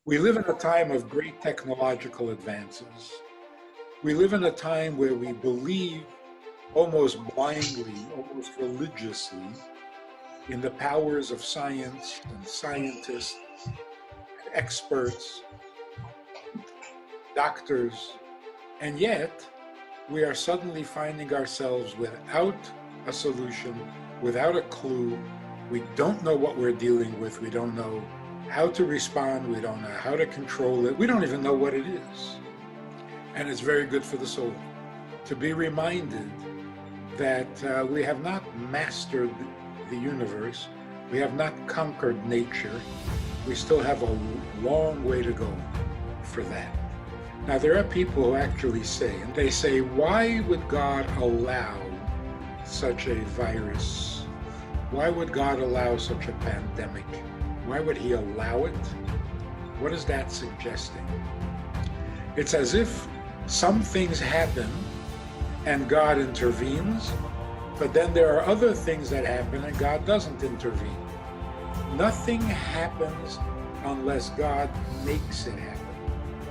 We live in a time of great technological advances. We live in a time where we believe almost blindly, almost religiously, in the powers of science and scientists, and experts, doctors, and yet we are suddenly finding ourselves without a solution, without a clue. We don't know what we're dealing with. We don't know how to respond. We don't know how to control it. We don't even know what it is. And it's very good for the soul to be reminded that we have not mastered the universe. We have not conquered nature. We still have a long way to go for that. Now, there are people who actually say, and they say, why would God allow such a virus? Why would God allow such a pandemic? Why would he allow it? What is that suggesting? It's as if some things happen and God intervenes, but then there are other things that happen and God doesn't intervene. Nothing happens unless God makes it happen.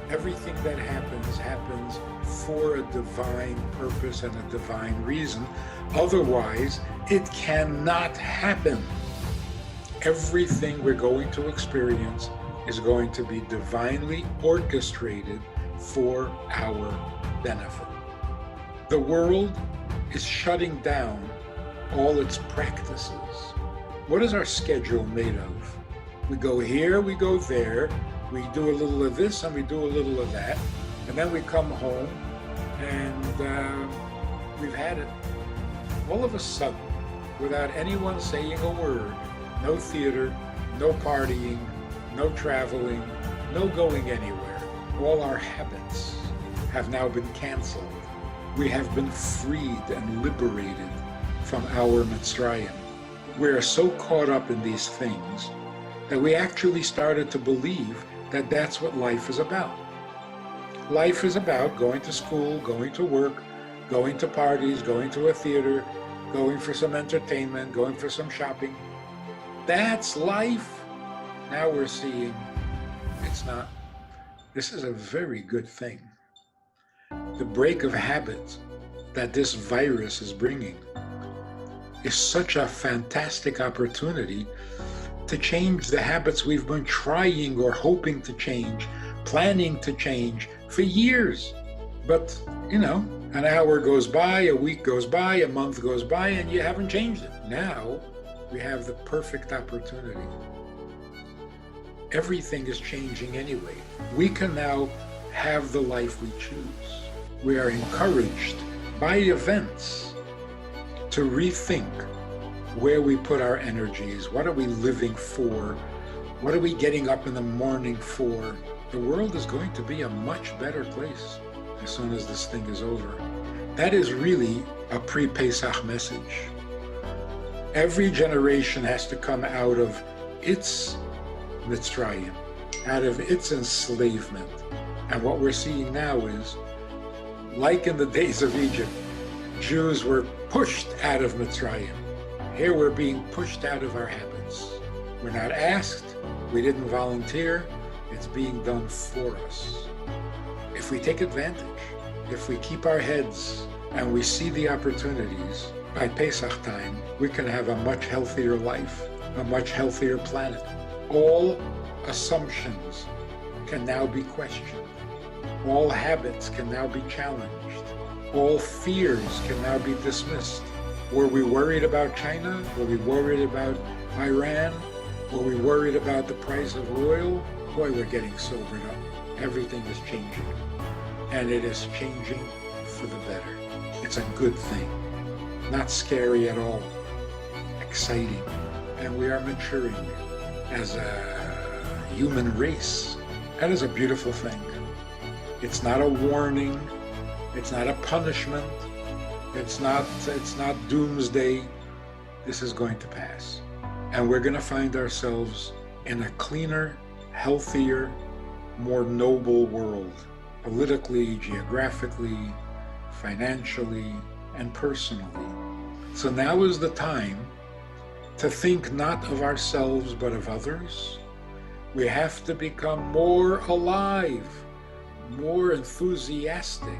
Everything that happens for a divine purpose and a divine reason. Otherwise, it cannot happen. Everything we're going to experience is going to be divinely orchestrated for our benefit. The world is shutting down all its practices. What is our schedule made of? We go here, we go there, we do a little of this and we do a little of that, and then we come home and we've had it. All of a sudden, without anyone saying a word, no theater, no partying, no traveling, no going anywhere. All our habits have now been canceled. We have been freed and liberated from our Mitzrayim. We are so caught up in these things that we actually started to believe that that's what life is about. Life is about going to school, going to work, going to parties, going to a theater, going for some entertainment, going for some shopping. That's life. Now we're seeing it's not. This is a very good thing. The break of habit that this virus is bringing is such a fantastic opportunity to change the habits we've been trying or hoping to change, planning to change for years. But, an hour goes by, a week goes by, a month goes by, and you haven't changed it. Now, we have the perfect opportunity. Everything is changing anyway. We can now have the life we choose. We are encouraged by events to rethink where we put our energies. What are we living for? What are we getting up in the morning for? The world is going to be a much better place as soon as this thing is over. That is really a pre-pesach message. Every generation has to come out of its Mitzrayim, out of its enslavement. And what we're seeing now is, like in the days of Egypt, Jews were pushed out of Mitzrayim. Here we're being pushed out of our habits. We're not asked, we didn't volunteer, it's being done for us. If we take advantage, if we keep our heads and we see the opportunities, by Pesach time, we can have a much healthier life, a much healthier planet. All assumptions can now be questioned. All habits can now be challenged. All fears can now be dismissed. Were we worried about China? Were we worried about Iran? Were we worried about the price of oil? Boy, we're getting sobered up. Everything is changing. And it is changing for the better. It's a good thing. Not scary at all. Exciting. And we are maturing as a human race. That is a beautiful thing. It's not a warning. It's not a punishment. It's not doomsday. This is going to pass. And we're going to find ourselves in a cleaner, healthier, more noble world, politically, geographically, financially, and personally. So now is the time to think not of ourselves but of others, We have to become more alive, more enthusiastic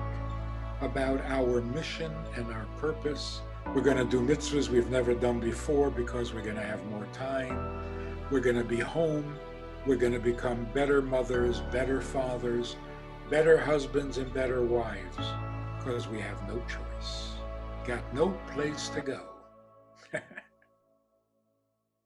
about our mission and our purpose. We're going to do mitzvahs we've never done before because we're going to have more time. We're going to be home. We're going to become better mothers, better fathers, better husbands, and better wives because we have no choice. Got no place to go.